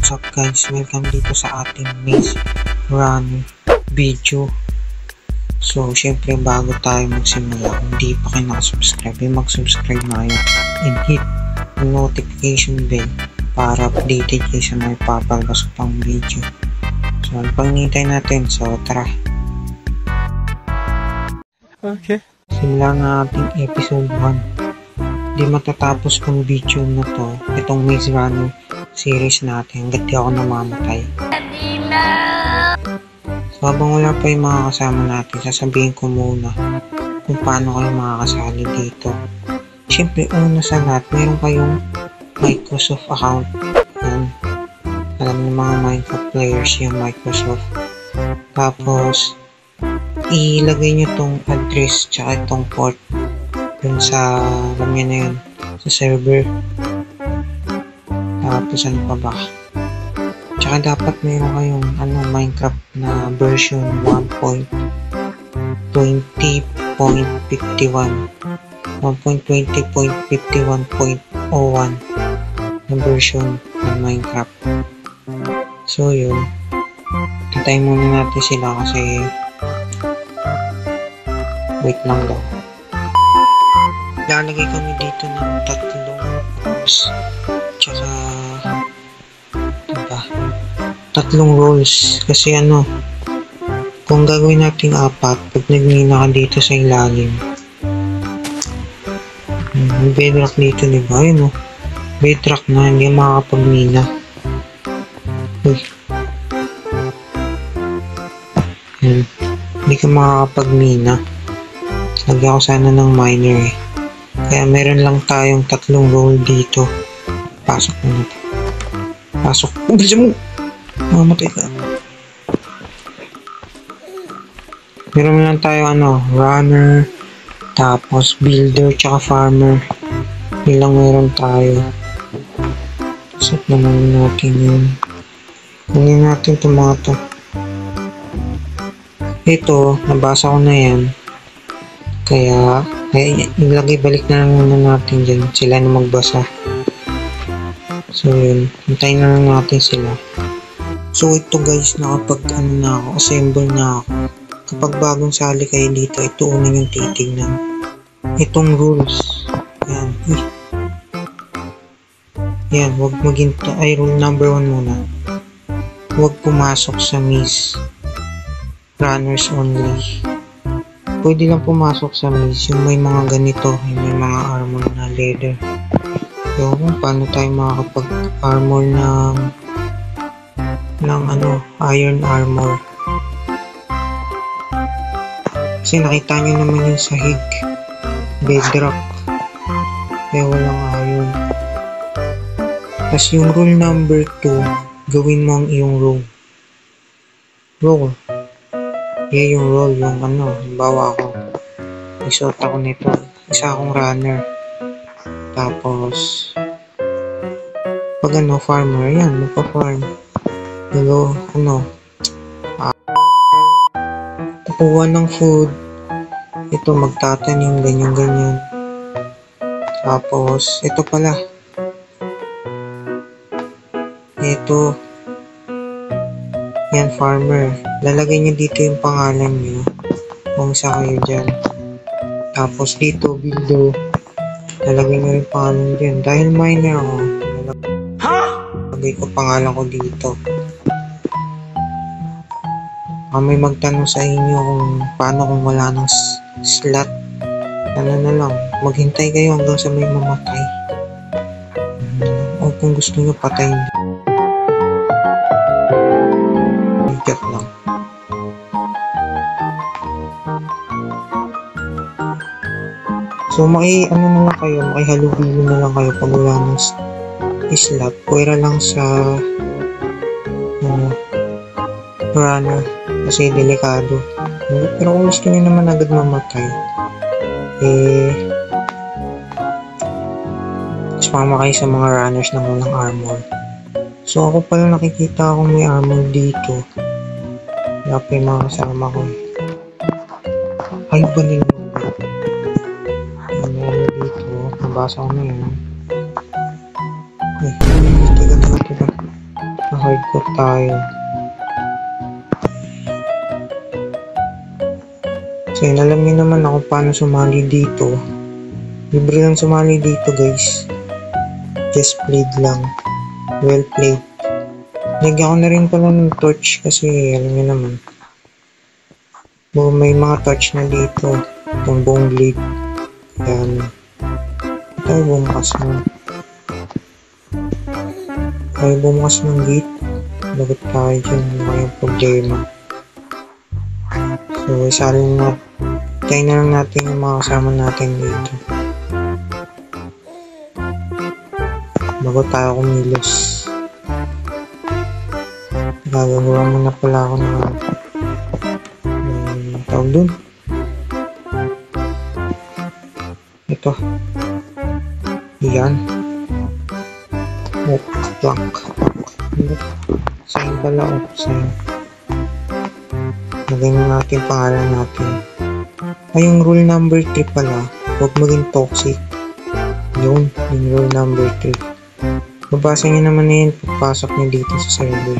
What's up guys? Welcome dito sa ating Maze Run video. So, syempre bago tayo magsimula, kung di pa kayo nakasubscribe, mag-subscribe na kayo and hit the notification bell para updated kayo sa mga papalabas ko pang video. So, pangintay natin. So, tara. Okay. Simulan na ating episode 1. Di matatapos kong video na to, itong Maze Runner series natin hanggat di ako namamatay. So habang wala pa yung mga kasama natin, sasabihin ko muna kung paano kayo makakasali dito. Siyempre una sa lahat, meron kayong Microsoft account. Yan. Alam ng mga Minecraft players yung Microsoft. Tapos ilagay nyo tong address tsaka itong port dun sa, alam nyo na yun, sa server. Tapos ano pa ba? Tsaka dapat meron kayong Minecraft na version 1.20.51 1.20.51.01 na version ng Minecraft. So yun, hintayin muna natin sila kasi wait lang daw. Lalagay kami dito ng 3 rolls tsaka diba? 3 rolls kasi kung gagawin natin 4, pag nagmina ka dito sa ilalim, bedrock dito diba? Ayun bedrock na, hindi makakapagmina. Hindi ka makakapagmina. Lagyan ko sana ng miner eh. Kaya meron lang tayong 3 roll dito. Pasok mo na. Pasok. Bisa mo! Mamatay ka. Meron lang tayo runner, tapos builder, tsaka farmer. Ilang meron tayo. Set naman natin yun. Kunin natin itong mga to. Ito, nabasa ko na yan. Kaya ilagay balik na lang muna natin dyan. Sila na magbasa. So yun, hintayin na lang natin sila. So ito guys, nakapag na ako, assemble na ako. Kapag bagong sali kayo dito, ito una yung titignan. Itong rules. Yan. Yan, huwag rule number 1 muna. Huwag pumasok sa maze. Runners only. Pwede lang pumasok sa maze yung may mga ganito, yung may mga armor na leather. So, paano tayo makakapag-armor ng iron armor? Kasi nakita nyo naman yung sahig, bedrock, kaya walang iron. Tapos yung rule number 2, gawin mo ang iyong roll. Yung roll, yung bawa ako. Isuot ako nito. Isa akong runner. Tapos, pag farmer, yan, magpa-farm. Kukuha ng food. Ito, magtatanim, ganyan. Tapos, ito pala. Ito. Yan, farmer. Lalagay niyo dito yung pangalan niyo. Kung isa kayo dyan. Tapos dito, builder. Lalagay niyo yung pangalan dyan. Dahil miner ako, lalagay ko pangalan ko dito. May magtanong sa inyo kung paano kung wala ng slot. Na lang. Maghintay kayo hanggang sa may mamatay. O kung gusto niyo patayin. Lang. So na lang kayo, makihalubilo na lang kayo pag wala ng slot. Pwera lang sa runner kasi delikado. Pero kung gusto nyo naman agad mamatay, sumama kayo sa mga runners na walang armor. So ako pala nakikita akong may armor dito. Kaya pa yung mga kasama ko. Ay ba nila dito? Nabasa ko na yun. Teka. Hardcore tayo. So yun, alam niyo naman ako paano sumali dito. Libre lang sumali dito guys. Just played lang. Well played. Lagyan ko na rin pala ng torch kasi alam niyo naman. May mga torch na dito. Itong buong blade. Yan. Tayo bumukas mo. Tayo bumukas ng gate. Lagot tayo dyan. Ano kayong problema. So, isalin na. Tayo na lang natin yung mga kasama natin dito. Bago tayo kumilos. Gagagawa mo na pala ako ng tawag dun. Ito. Yan. Plank. Saan pala o? Saan? Lagyan na natin pangalan natin. Ay, yung rule number 3 pala. Huwag maging toxic. Yun. Yung rule number 3. Mabasa nyo naman na yun. Pagpasok nyo dito sa server.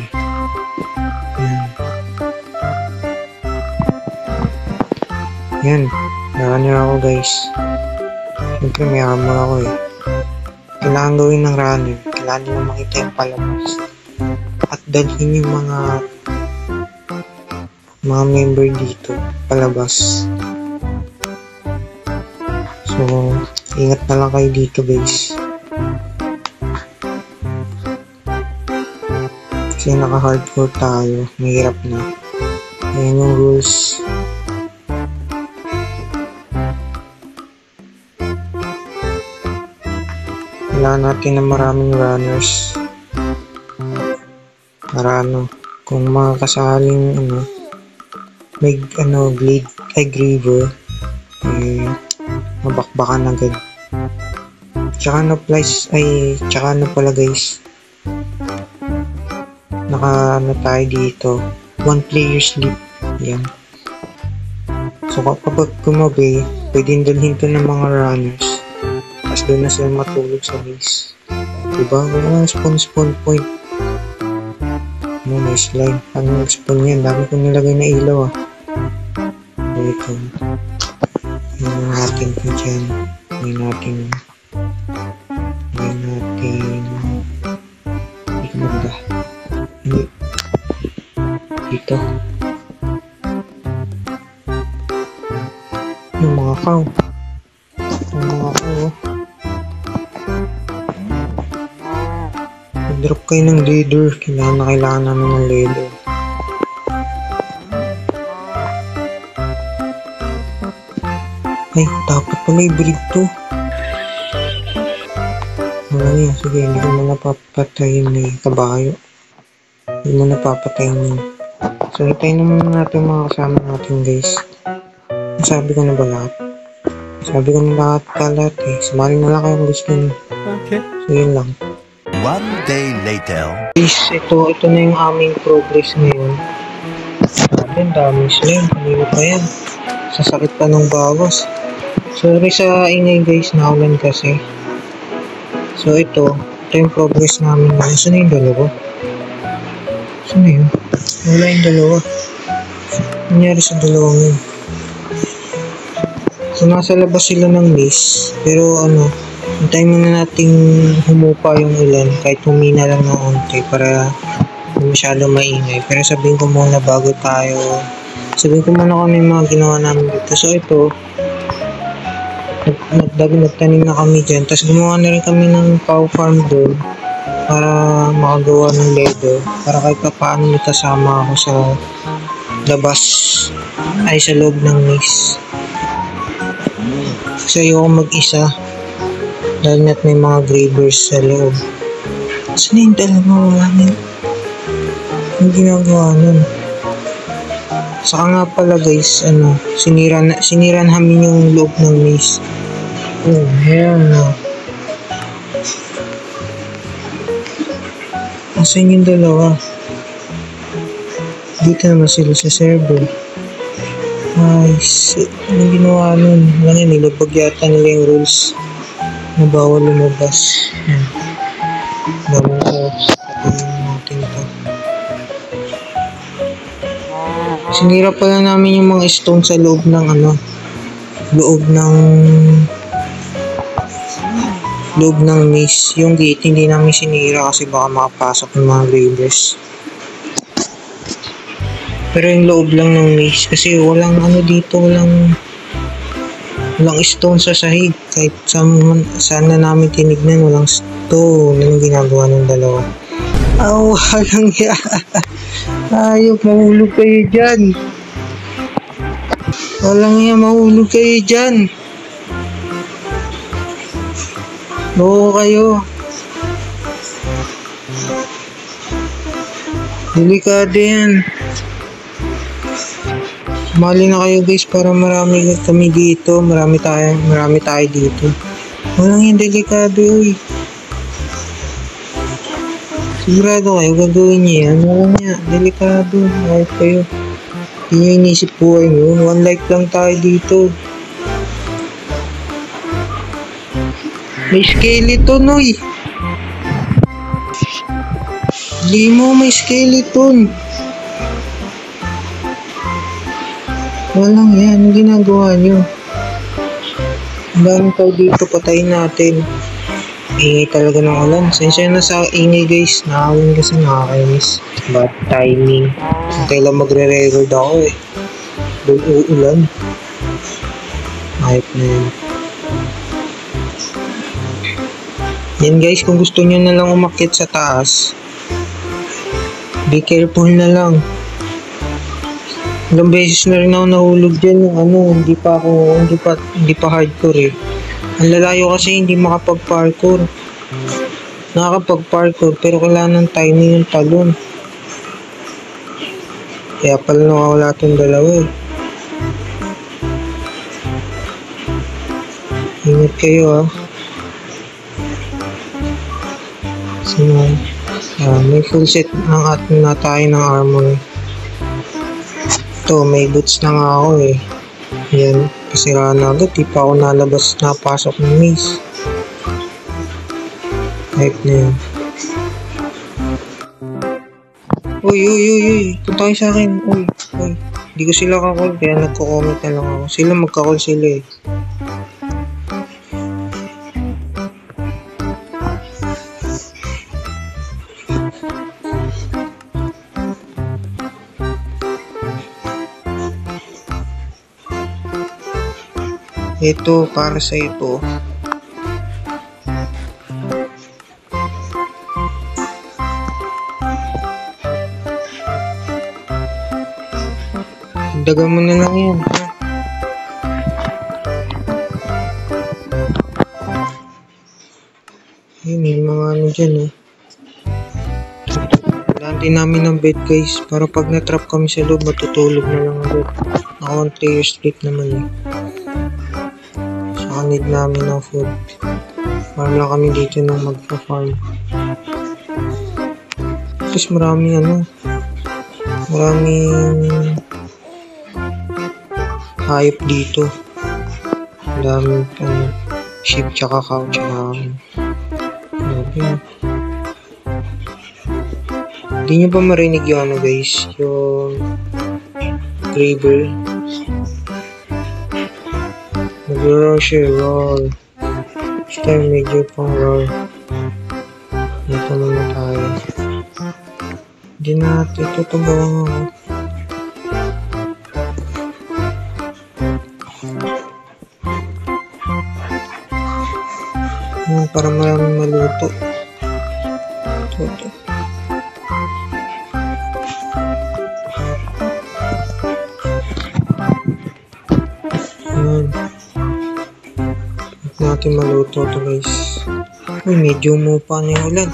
Yan. Runner ako guys. Siyempre may armor ako eh. Kailangan gawin ng runner. Kailangan nyo makita yung palabas. At dalhin yung mga member dito palabas. So, ingat na lang kayo dito guys. Kasi naka-hardcore tayo. Mahirap na. Ayan yung rules. Kailangan natin ng maraming runners. Para kung mga kasaling may blade ay griever, mabakbakan agad. Tsaka pala guys, tayo dito, 1 player sleep. Yan. So kapag kumabi, pwedeng dalhin to ng mga runners, tapos doon na sila matulog sa base. Diba? Wala spawn point. May slime. Ano nag-spawn yan? Dami kong nilagay na ilaw ah. Ito. Hingin natin ito dyan. Hingin natin. Hindi ko maganda. Hindi. Dito. Yung mga cow. Drop kayo ng leader. Kailangan namin ng leader. Ay, dapat pala i-breed to. Wala niya. Sige, hindi ko na napapatayin na kabayo. Hindi mo napapatayin yun. So, hitayin naman natin mga kasama natin guys. Sabi ko na ba lahat? Sabi ko na lahat eh. Sumali na lang kayong gusto nyo. Okay. So, yun lang. One day later. Guys, ito na yung aming progress ngayon. Ang daming slime. Kanina pa yan. Sasakit pa ng bawas. Sorry sa ingay guys, naulan kasi. So ito yung progress namin ngayon. Saan yung dalawa? Saan yun? Wala yung dalawa. Nangyari sa dalawang yun. So nasa labas sila ng base. Pero hintayin muna nating humupa yung ulan kahit humina lang ng onte para hindi masyado maingay. Pero sabihin ko muna bago tayo. Sabihin ko muna kung ano yung mga ginawa namin dito. So ito, nagtanim na kami dyan. Tapos gumawa na rin kami ng cow farm doon para makagawa ng leather. Para kahit pa paano natasama ako sa labas ay sa loob ng maze. Kasi ayoko mag-isa. Dahil na't may mga gravers sa loob. Saan yung dalawa? Wala na yung ginagawa nun. Saka nga pala guys, siniran namin yung loob ng maze. Oh, hell no. Asan yung dalawa? Dito naman sila sa server. Ay, shit. Anong ginawa nun? Wala nga, nilabag yata nila yung rules na bawal lumabas. Bawal ko. Patayin natin ito. Sinira pala namin yung mga stone sa loob ng loob ng maze. Yung gate hindi namin sinira kasi baka makapasok ng mga raiders. Pero yung loob lang ng maze kasi walang dito, walang stone sa sahig. Kahit saan na namin tinignan, walang stone. Anong ginagawa ng dalawa? Walang ya. Ayok, mahulog kayo dyan. Walang ya, mahulog kayo dyan. Oo kayo. Delikado yan. Sumali na kayo guys para marami kami dito. Marami tayo dito. Walang yung delikado eh. Sigurado kayo gagawin niyo yan. Walang yan. Delikado. Ayos kayo. Hindi nyo inisip buhay nyo. One life lang tayo dito. May skeleton oy. Hindi mo may skeleton. Walang yan. Ang ginagawa nyo. Ang dami tayo dito. Patayin natin. Ingay talaga ng ulan. Sensya na sa ingay guys. Nakawin kasi nakakainis. Bad timing. Kailan magre-record ako eh. Doon uulan. Hype na yun. Yan guys, kung gusto nyo na lang umakyat sa taas, be careful na lang. Ilang beses na rin ako nahulog dyan yung hindi pa hardcore eh. Ang lalayo kasi hindi makapag-parkour. Nakakapag-parkour pero kailangan ng timing yung talon. Kaya pala nawawala itong dalawa eh. Ingat kayo ah. May full set na tayo ng armor. Ito, may boots na nga ako eh. Yan, pasira na agad. Di pa ako napasok ng maze. Hype na yun. Uy. Punta kayo sa akin. Uy. Hindi ko sila kakall, kaya nagko-comment na lang ako. Sila magkakall sila eh. Ito, para sa ito. Dagan mo na lang yan. May mga dyan eh. Kailangan din namin ng bed guys. Para pag na-trap kami sa loob, matutulog na lang agad. Ako 1 years sleep naman eh. Need namin ng food. Para lang kami dito nang magpa-farm. Tapos maraming hayop dito. Daming sheep tsaka cow tsaka hindi nyo pa marinig yung guys, yung gravel. Mag-rush roll. This time medyo pang roll. Dito naman tayo. Hindi natin ito gawang para maraming maluto. Ito. Natin maluto to guys. Uy, medyo umupa na yung ulan.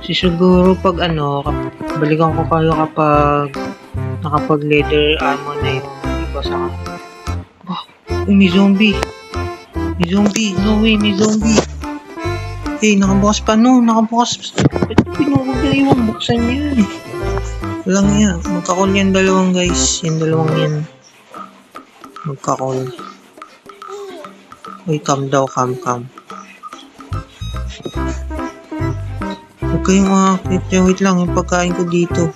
Siguro pag balikan ko kayo kapag nakapag leather armor na yung iba sa may zombie. May zombie. No way, may zombie. Nakabukas pa nakabukas. Pinurog na yung buksan yan. Walang yan. Magkakol yan dalawang guys. Yan dalawang yan. Magkakol. Uy, calm daw, calm. Huwag kayong aakyat dyan. Wait lang, yung pagkain ko dito.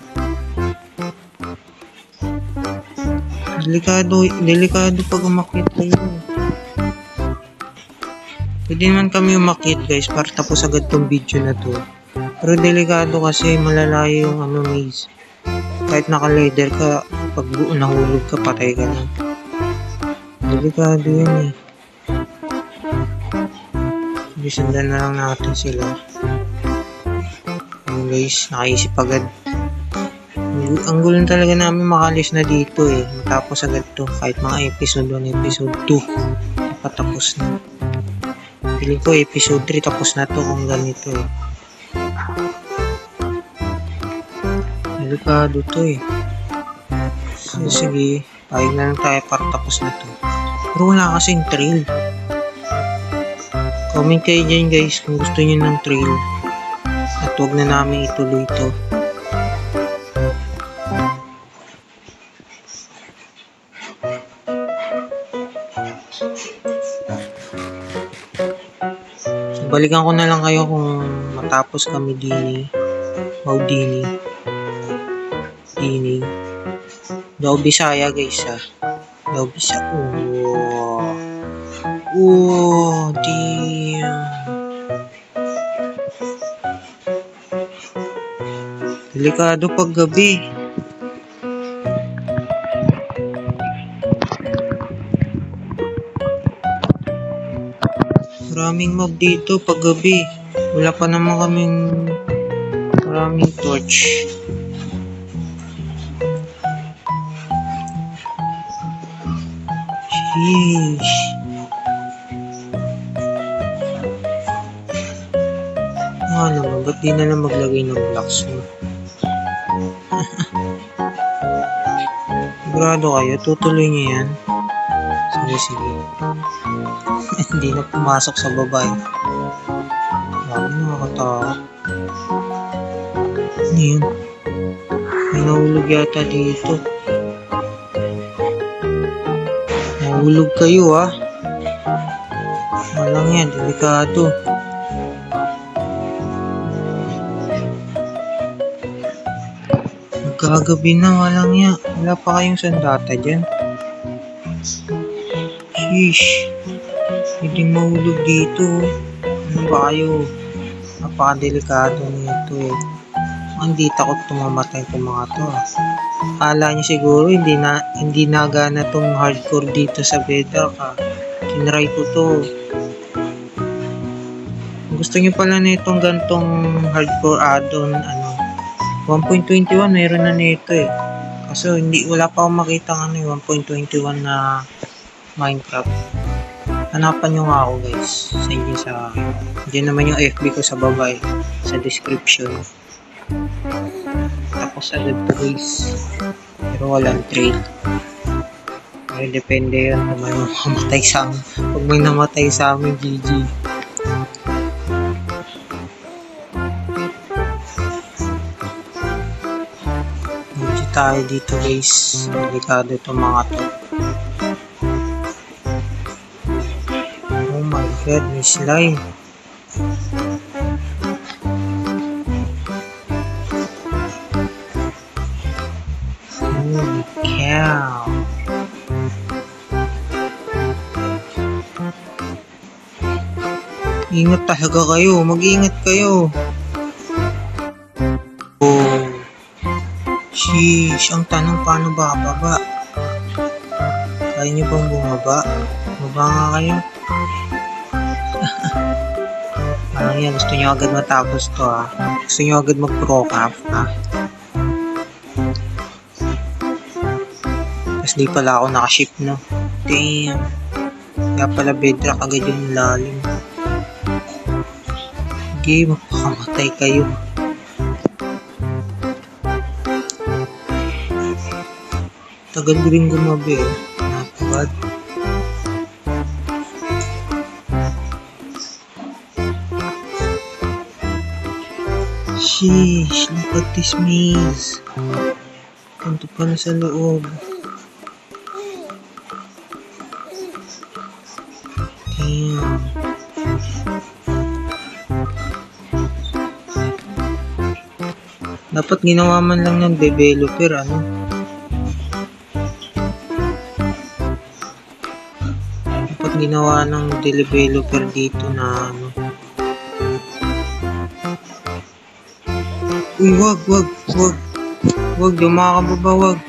Delikado pag umakyat kayo. Pwede naman kami umakyat guys para tapos agad tong video na to. Pero delikado kasi malalayo yung maze. Kahit naka-leather ka, pag nahulog ka, patay ka na. Delikado yun eh. Sundan na lang natin sila. Guys, nakaisip agad. Ang gulo talaga namin makalis na dito eh. Matapos agad to. Kahit mga episode 1, episode 2. Patapos na. Feeling ko episode 3 tapos na to kung ganito eh. Delikado to eh. So, sige. Pahig na lang tayo para tapos na to. Pero wala kasing trail. Comment kayo dyan guys kung gusto nyo ng trail. At huwag na namin ituloy ito. So, balikan ko na lang kayo kung matapos kami dini. Dini. Daw Bisaya guys ha. Daw Bisaya. Oh, damn. Delikado pag gabi. Maraming mob dito pag gabi. Wala pa naman kaming maraming torch. Sheesh. Naman, ba't di na lang maglagay ng blocks mo? Sigurado kayo, tutuloy niyo yan. Sige. Hindi na pumasok sa babae. Grabe, nakakatakot. Ano yun? May nahulog yata dito. Nahulog kayo ha. Walang yan, delikado. Gagabi na, walang yan. Wala pa kayong sandata dyan. Sheesh. Hindi mahulog dito. Ano ba kayo? Napakadelikado nito eh. Hindi takot tumamatay itong mga to. Akala nyo siguro hindi nagana tong hardcore dito sa Bedrock ha. Tinry ko to. Gusto nyo pala na itong gantong hardcore add-on 1.21 mayroon na nito eh. Kaso wala pa akong makita ng 1.21 na Minecraft. Hanapan nyo nga ako guys. Send nyo sa akin. Diyan naman yung FB ko sa baba eh. Sa description. Tapos agad to guys. Pero walang trail. Pero depende yun kung may mamatay sa amin. Pag may namatay sa amin, GG. Tayo dito guys, delikado itong mga to. Oh my god, may slime. Holy cow. Ingat talaga kayo, mag-ingat kayo. Sheesh, ang tanong paano ba baba? Kaya nyo bang bumaba? Bumaba nga kayo? Parang yan, gusto nyo agad matapos to ha? Gusto nyo agad mag-pro-craft ha? Tapos di pala ako nakaship no? Damn. Kaya pala bedrock agad yung lalim. Okay, magpakamatay kayo. Tagal rin gumabi eh. Not bad. Sheesh, look at this maze. Punto pa na sa loob. Damn. Dapat ginawa man lang ng developer, ano? Dapat ginawa ng developer dito na ano. Uy, wag. Wag, yung mga kababa, wag.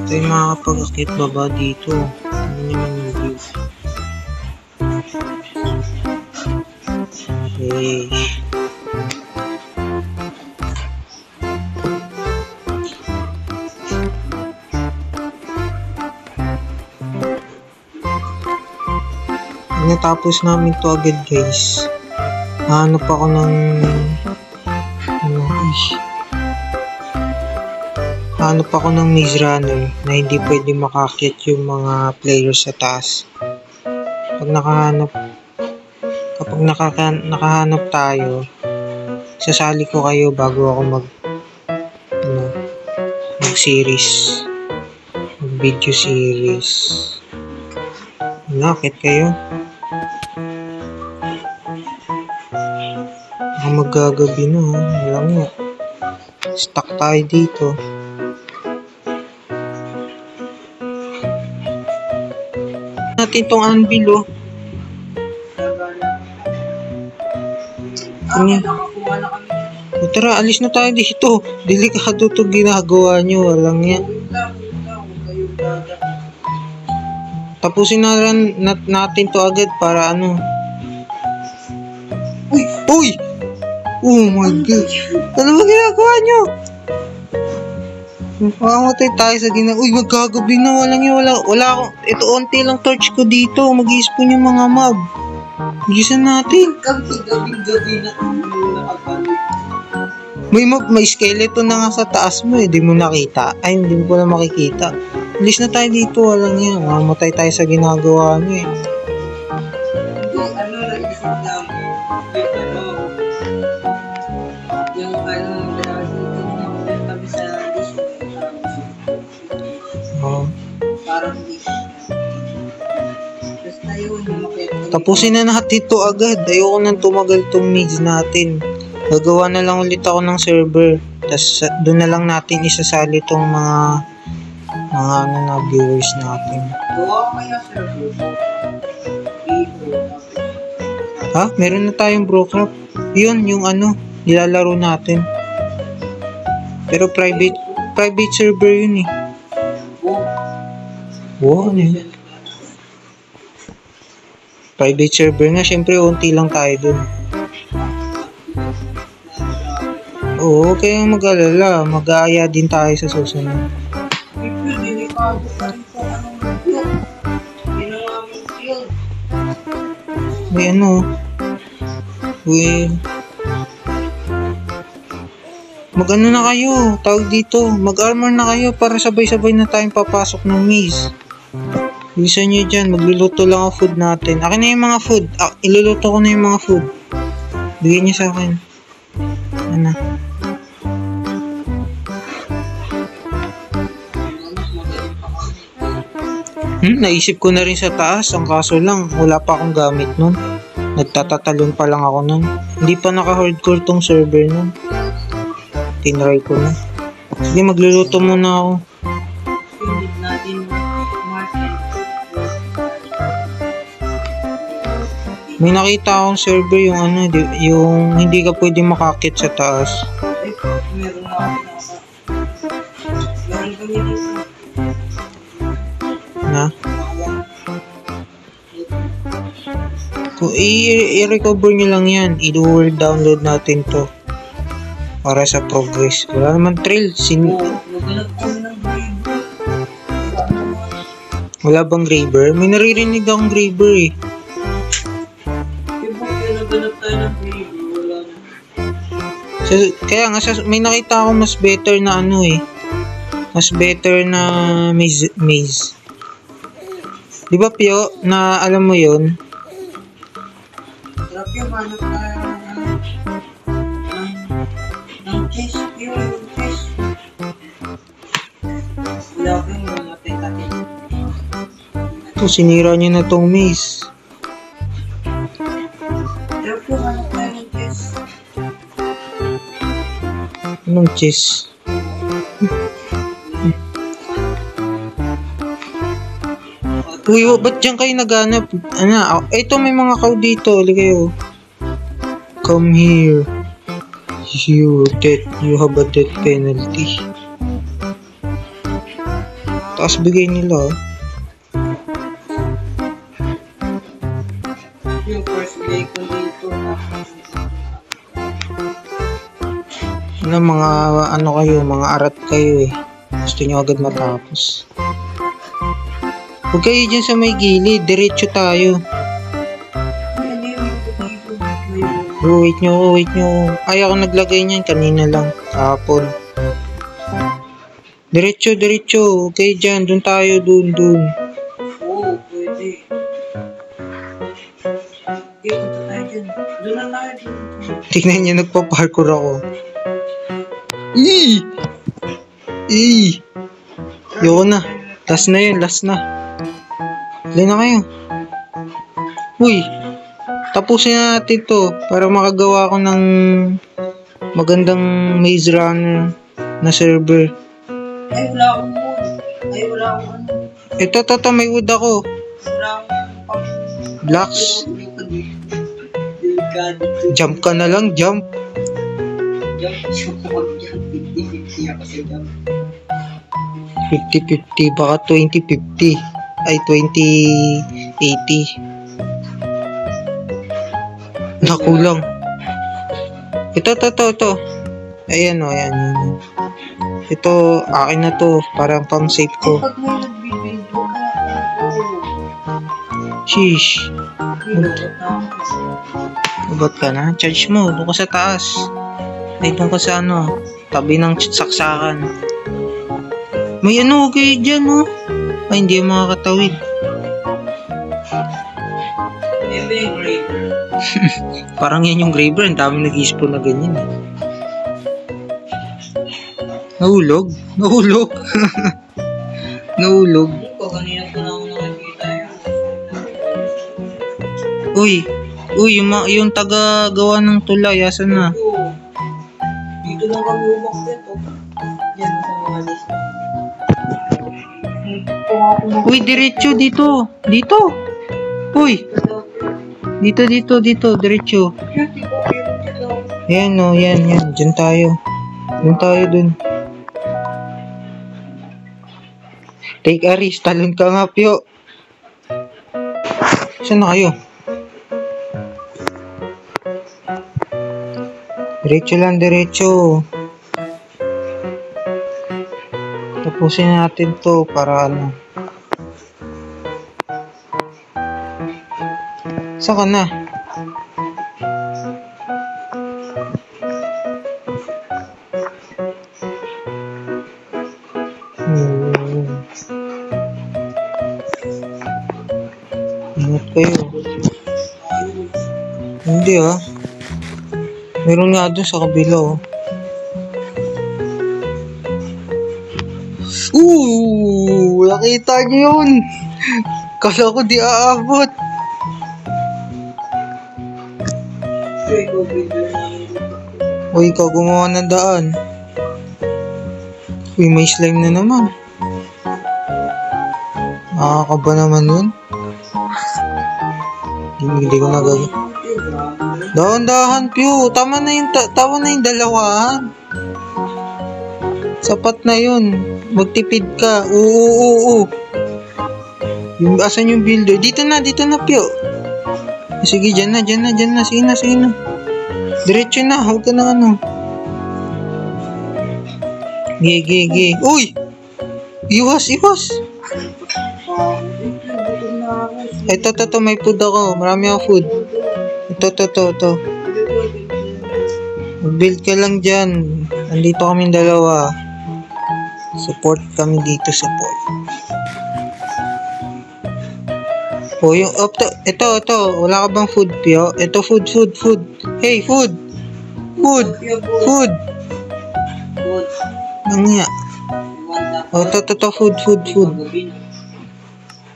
Ito yung makakapag-akit baba dito. Ano naman yung view? Okay. Natapos namin to agad, guys. Hanap ako ng hanap ako ng maze runner na hindi pwede makakit yung mga players sa taas. Kapag nakahanap tayo, sasali ko kayo bago ako mag series, mag video series. Nakit kayo? Magagabi na, alam mo. Stuck tayo dito. Natin tong anvil, oh. O tara, alis na tayo dito. Delikado to ginagawa nyo, walang yan. Tapusin na natin to agad para ano. Uy! Oh my God! Ano ba ginagawa nyo? Makamatay tayo sa Uy, magkagabi na. Walang yun. Wala akong... Ito, onti lang torch ko dito. Mag-i-spawn yung mga mob. Gisan natin. Gabi na May skeleton na nga sa taas mo eh. Di mo nakita. Ay, hindi mo na makikita. Alis na tayo dito. Walang yan. Makamatay tayo sa ginagawa nyo eh. Tapusin na natin ito agad. Ayoko nang tumagal tong maze natin. Gagawa na lang ulit ako ng server. Tapos doon na lang natin isasali tong mga ano na viewers natin. Ha? Meron na tayong Brocraft. Yun, yung ano, nilalaro natin. Pero private server yun eh. Wow, ano yun? Private server nga, syempre unti lang tayo dun. Oo, huwag kayong mag-alala. Mag-aaya din tayo sa susunod. May ano? Well, mag-ano na kayo? Tawag dito. Mag-armor na kayo para sabay-sabay na tayong papasok ng maze. Bilisan nyo dyan. Magluluto lang ang food natin. Akin na yung mga food. Iluluto ko na yung mga food. Bigyan nyo sa akin. Ano? Naisip ko na rin sa taas. Ang kaso lang, wala pa akong gamit nun. Nagtatatalon pa lang ako nun. Hindi pa naka-hardcore tong server nun. Tinry ko na. Sige, magluluto muna ako. May nakita akong server yung ano, yung hindi ka pwede makakit sa taas. Na? Kung i-recover nyo lang yan, i-world download natin to. Para sa progress. Wala naman trail. Wala bang graver? May naririnig akong graver eh. Kaya nga, may nakita ako mas better na ano eh. Mas better na maze. Di ba, Pio? Na alam mo yun? Sarap yung hanap tayo ng chest. Yung chest. Wala ko yung mga tentative. Sinira niyo na tong maze. Pero po, ano tayo ng chess? Anong chess? Uy, ba't dyan kayo naghanap? Ano? Ito, may mga cow dito. Hali kayo. Come here. You have a death penalty. Taas bigay nila. Yung first day ko dito. Mga ano kayo, mga arat kayo eh. Gusto nyo agad matapos. Huwag kayo dyan sa may gilid, diretso tayo. Wait nyo. Ay, ako naglagay niyan kanina lang, kahapon. Diretso. Huwag kayo dyan, dun tayo, dun. Oo, pwede. Okay, punta tayo dyan. Doon na tayo dito. Tignan nyo, nagpa-parkour ako. Yoko na. Last na yun. Hali na kayo. Uy, tapusin na natin to para makagawa ko ng magandang maze runner na server. Ay, wala akong mood. Ay, wala akong ano. Ito, may wood ako. Wala akong Blocks. delikado. Jump ka na lang, jump. Jump. 50-50 ako sa jump. 50-50, baka 20-50. Ay, 20-80. Nakulang. Ito. Ayan. Ito, akin na to. Parang pang safe ko. Pag may nagbibuild ko ka, Sheesh. oo. Ubat ka na? Charge mo. Doon ka sa taas. Ay, doon ka sa ano. Tabi ng saksakan. May ano kayo dyan, oh. Ay, hindi yung makakatawid. Yung grader. Parang yan yung graver. Ang dami nag-i-spawn na ganyan. Nahulog. Nahulog. Ikaw, kanina ko na ako nakikita yun. Uy, yung taga-gawa ng tulay, asan na? Dito lang kami umakyat, oh. Yan, sa mga list. Uy, diretso dito. Dito. Uy, dito, diretso. Yan, oh, yan. Diyan tayo. Dun. Take a risk. Talon ka nga, Pio. Saan na kayo? Diretso. Tapusin natin to para ano. Saan ka na? Ingat kayo. Hindi ah. Meron nga doon sa kabila oh. Nakita niyo yun. Kala ko di aabot. Uy, ikaw gumawa ng daan. Uy, may slime na naman. Nakakaba naman yun. Hindi ko nagagawin. Dahan-dahan, Pio. Tama na yung dalawahan. Sapat na yun. Magtipid ka. Oo. Asan yung builder? Dito na, Pio. Sige, dyan na. Sige na. Diretso na. Huwag ka na ano. Ge. Uy! Iwas. Ito. May food ako. Marami akong food. Ito. Mag-build ka lang dyan. Nandito kaming dalawa. Support kami dito. Oh, yung ito. Wala ka bang food, Pio? Ito, food. Hey, food. Nangya. Oh, ito, food.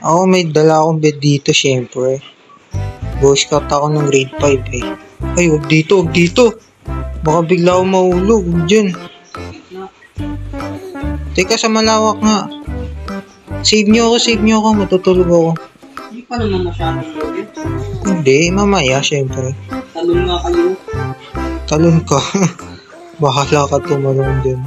Ako may dala akong bed dito, syempre. Boy Scout ako ng grade 5 eh. Ay, huwag dito, huwag dito. Baka bigla ako mahulog, huwag dyan. Teka, sa malawak nga. Save nyo ako, matutulog ako. Hindi pa naman masyadong lobby. Hindi, mamaya, syempre. Talon nga kayo. Talon ka. Bahala ka tumalong dyan.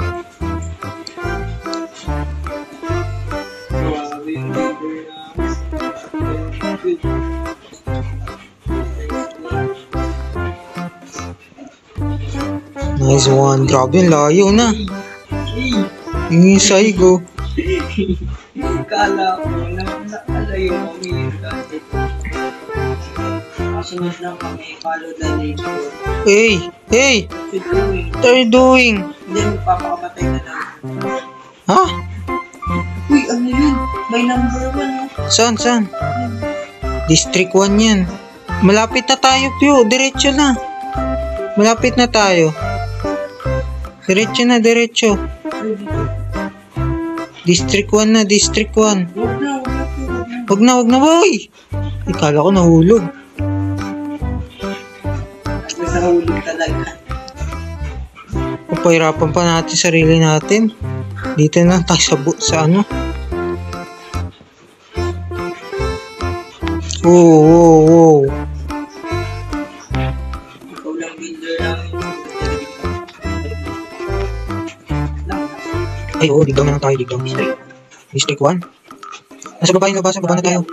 Nice one. Grabe, ang layo na. Yung saigo. Kala ko na alayo kami kasi. Kasunod lang kami, follow the leader. Hey! Hey! Doing. What are you doing? Hindi, magpapakapatay na lang. Ha? Uy, ano yun? May number 1 Saan? District 1 yan. Malapit na tayo, Pio. Diretso na. Malapit na tayo. Diretso na, diretso. District 1 na, District 1. Wag na, boy! Ikala ko nahulog. Basta nahulog talaga. Papahirapan pa natin sarili natin. Dito na tayo sa ano. Wow. Ikaw lang builder namin. Ay, oo, digdaw na lang tayo, digdaw. District 1. Nasa baba yung nabasa, baba na tayo.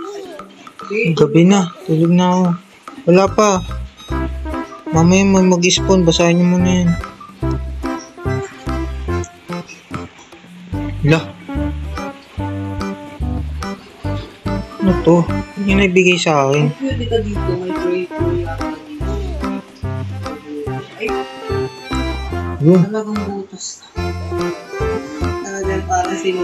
Gabi na, tulog na ako. Wala pa. Mamaya may mag-spawn, basahin nyo muna yan. Lah. Ano to? Hindi nyo naibigay sa akin. Pwede ka dito, may break yata dito. Ay, Yun. talagang butas. Talagang para sino.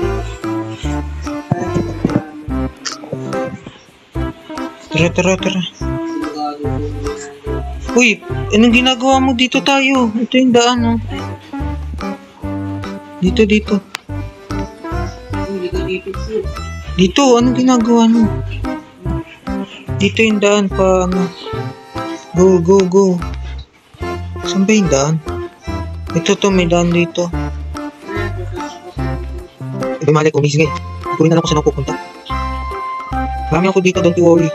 Tara. Uy, anong ginagawa mo dito tayo? Ito yung daan, oh. Dito. Hindi ka dito po. Dito, anong ginagawa mo? Dito yung daan pa, ano. Go. Saan ba yung daan? Ito, may daan dito. May mali ko, sige. Kunin na lang kung saan ako pupunta. Marami ako dito, don't you worry.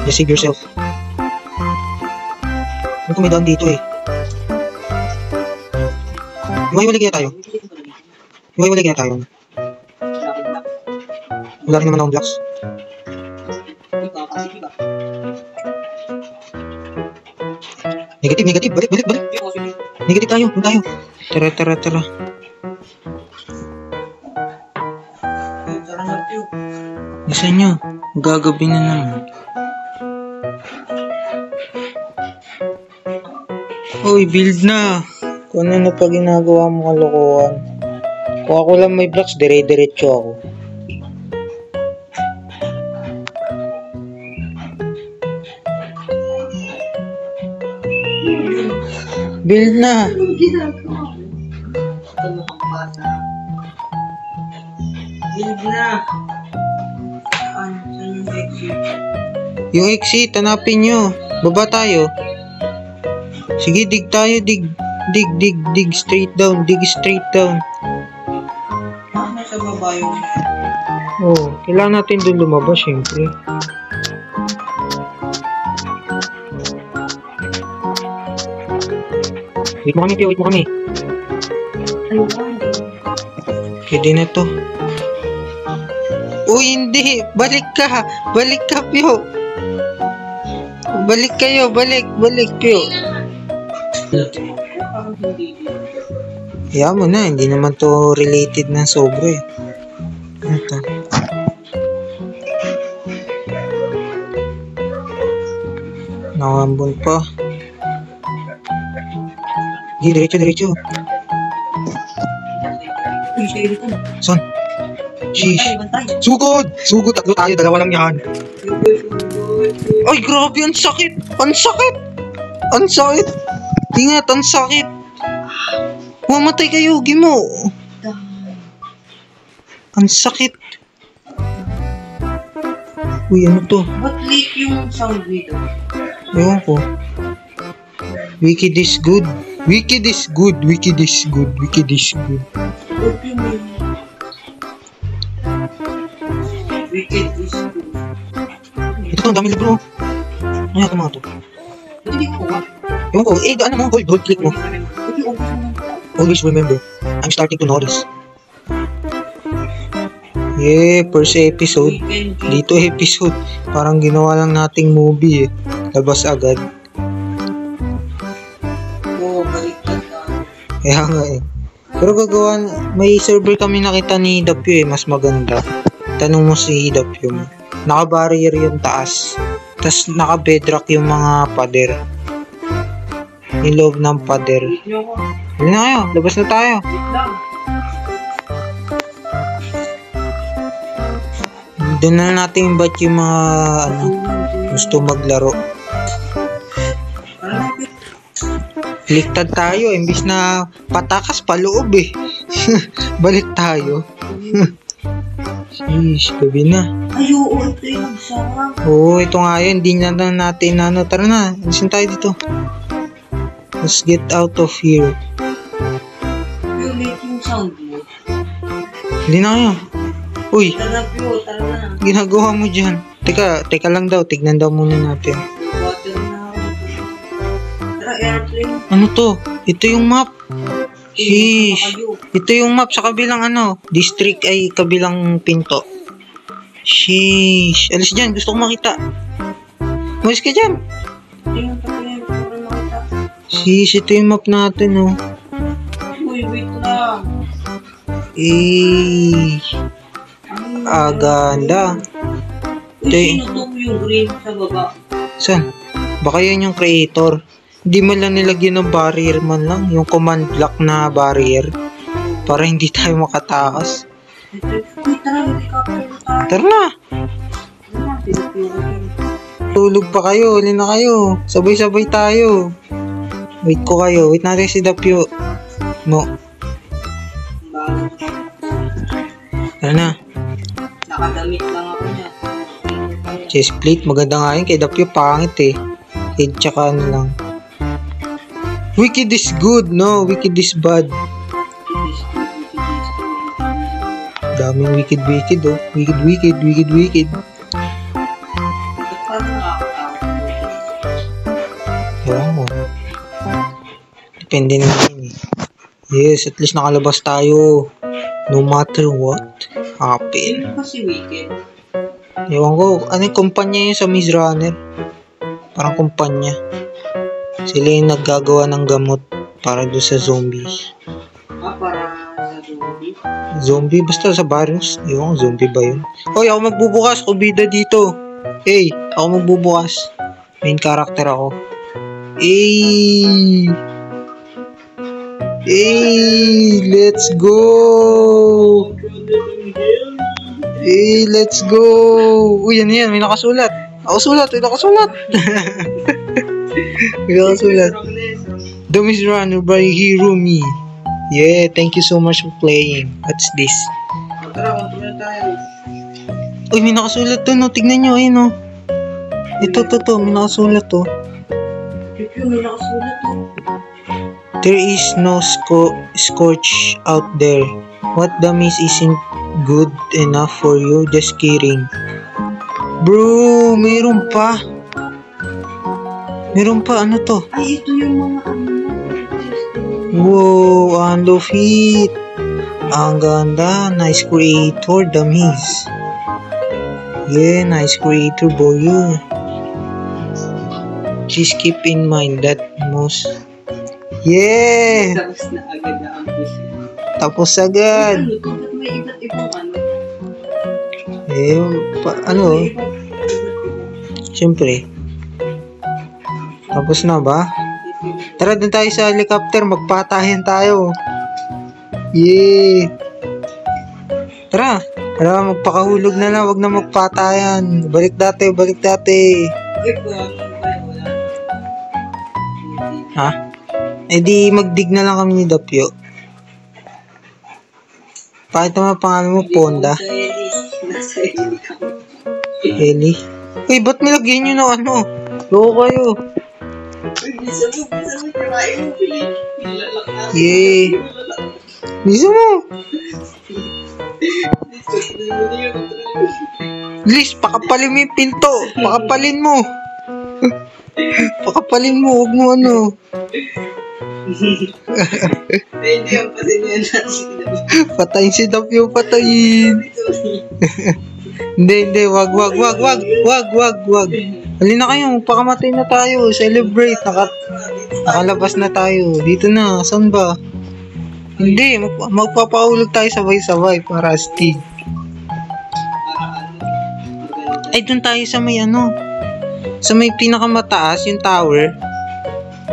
Just save yourself. Ano kung may daan dito eh? Iwahiwalay kaya tayo? Wala rin naman akong blocks. Negative. Balik. Negative tayo. Tara. Tara na, Pio. Isa nyo, gagabi na naman. Uy, build na. Kung ano pa ginagawa mo kalokohan. Kung ako lang may blocks, dire-diretso ako. Build na. Anong ginagawa? Ito mukhang bata. Build na. Saan yung exit? Yung exit, hanapin nyo. Baba tayo. Sige, dig tayo, dig straight down, Nasa baba yung... Oh, kailangan natin doon lumabas, syempre. Wait mo kami. Pwede na to. Uy, hindi! Balik ka, Pio! Balik, Pio! Parang hindi dito. Kaya mo na, hindi naman to related na sobre. Ito. Nakambon pa. Hindi, diretso. Uy, siya dito. Son. Sheesh. Bantay. Sugod, tatlo tayo, dalawa lang yan. Ay, grabe, ang sakit. Ingat, ang sakit. Mamatay kayo, Gimo. Ang sakit. Uy, ano to? Ba't late yung sound nito? Ewan ko. Wicked is good. Wicked is good. Wicked is good. Wicked is good. Ba't yung Wicked is good? Ito to, ang dami libro. Ano yata mga to? Ba't hindi ko ba? Ewan ko. Eh, ano mo? Hold click mo. Ba't yung umpisa mo? Always remember, I'm starting to notice. Yeah, first episode. Dito episode. Parang ginawa lang nating movie eh. Labas agad. Oo, baliktad na. Kaya nga eh. Pero gagawa, may server kami nakita ni Dapyo eh, mas maganda. Tanong mo si Dapyo mo. Naka-barrier yung taas. Tapos naka-bedrock yung mga pader. Yung loob ng pader. Wait nyo ako. Hindi na kayo, labas na tayo. Wait lang. Doon na natin invite yung mga ano, gusto maglaro. Liktad tayo, imbis na patakas paloob eh. Balik tayo. Sheesh, gabi na. Ay, oo, ito yung sarap. Oo, ito nga yun, hindi na natin ano. Tara na, alisin tayo dito. Let's get out of here. Yung late yung sound mo. Hindi na kayo. Uy, Tara tara na. ginagawa mo dyan. Teka lang daw, tignan daw muna natin. Water na ako. Tara, airplane. Ano to? Ito yung map. Sheesh. Kayo. Ito yung map sa kabilang ano, district ay kabilang pinto. Sheesh. Alis dyan, gusto ko makita. Umalis ka dyan. Tingnan para makita. Sheesh, ito yung map natin oh. Uy, wait lang. Eh, ganda. Uy, Tay. sino to yung green sa baba? Saan? Baka yan yung creator. Hindi man lang nilagyan ng barrier man lang. Yung command block na barrier. Para hindi tayo makatakas. Uy, tara, helicopter na tayo. Tara na. Tara, tinuturo ko. Tulog pa kayo. Huli na kayo. Sabay-sabay tayo. Wait ko kayo. Wait natin si Dapyo. No. Tara na. Nakadamit lang ako niya. Chest plate. Maganda nga yun. Kay Dapyo pangit eh. Head tsaka ano lang. Wicked is good. No. Wicked is bad. Daming wicked oh. Wicked. Ba't parang nakakatakot? Ewan ko. Depende naman eh. Yes, at least nakalabas tayo. No matter what happen. Sino ba si Weekend? Ewan ko, ano yung kumpanya yun sa Maze Runner? Parang kumpanya. Sila yung naggagawa ng gamot para doon sa zombies. Para sa zombie? Zombie? Basta sa virus. Ewan ko, zombie ba yun? Hoy, ako magbubukas. Kubida dito. Hey, ako magbubukas. Main character ako. Hey! Hey! Let's go! Hey, let's go! Uy, yan yan. May nakasulat. May nakasulat. The Maze Runner by Hirumi. Yeah, thank you so much for playing. What's this? Tara, kontrol tayo. Uy, may nakasulat to, no? Tignan nyo, ayun, no? Ito, may nakasulat to. Yung may nakasulat to. There is no scorch out there. What the maze isn't good enough for you? Just kidding. Bro, meron pa. Ano to? Ay, ito yung mga ano. Wow, ang lufit. Ang ganda. Nice creator, the maze. Yeah, nice creator, boy. Just keep in mind that most... Yeah! Tapos na agad na ang puso. Tapos agad. Ano to? Ba't may iba't ibang ano? Ano? May iba't Siyempre. Tapos na ba? Tara, dun tayo sa helicopter. Magpatayan tayo. Yeah! Tara, magpakahulog na lang. Wag na magpatayan. Balik dati. Ay, wala. Ha? Eh di magdig na lang kami ni Dapyo. Pakita mo pangalan mo, Ponda. Nasa ili kami. Ellie. Uy, ba't nilagyan nyo ng ano? Loko kayo. Uy, bisa mo, kirain mo, Pili. Nilalak na. Yay. Bisa mo. Liz, pakapalim mo yung pinto. Pakapalin mo. Pakapalin mo, huwag mo ano. Hindi yung pasin yan natin. Patayin si Dapyo, patayin. Hindi, wag. Halina kayo, pakamatay na tayo. Celebrate, nakalabas na tayo. Dito na, saan ba? Hindi, magpapaulog tayo sabay-sabay para astig. Ay, dun tayo sa may ano. Sa may pinakamataas, yung tower.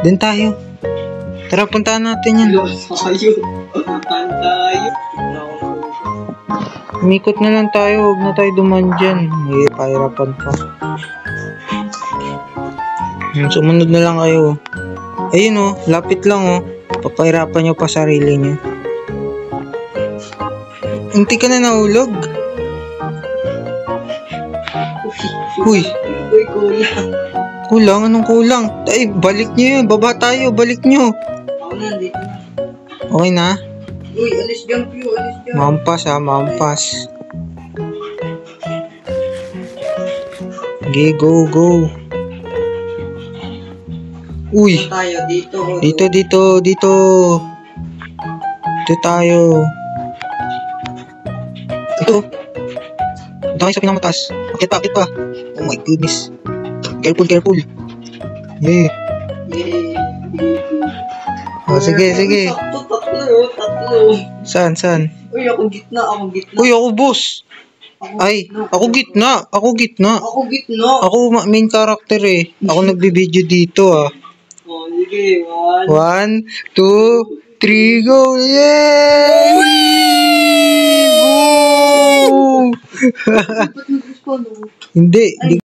Dun tayo. Tara, puntahan natin yan. Umikot na lang tayo, huwag na tayo duman dyan. May pahirapan pa. Sumunod na lang kayo. Ayun oh, lapit lang oh. Papahirapan nyo pa sarili nyo. Unti ka na nahulog. Uy. Kulang. Kulang? Anong kulang? Ay, balik nyo yun. Baba tayo, balik nyo. Ako na, dito na. Okay na? Uy, alis jump you, alis jump. Mampas ha, mampas. Okay, go. Uy, Tayo dito. dito. Dito tayo. Ito. Punta kayo sa pinakamatas. Akit pa. Oh my goodness. Careful. Yeah. Yay. Oh, sige. Tatlo. Saan? Uy, ako gitna. Uy, ako boss. Ay, ako gitna. Ako gitna. Ako main character eh. Ako nagbibideo dito ah. Oh, sige. 1, 2, 3, go! Yay! Boom! Hindi.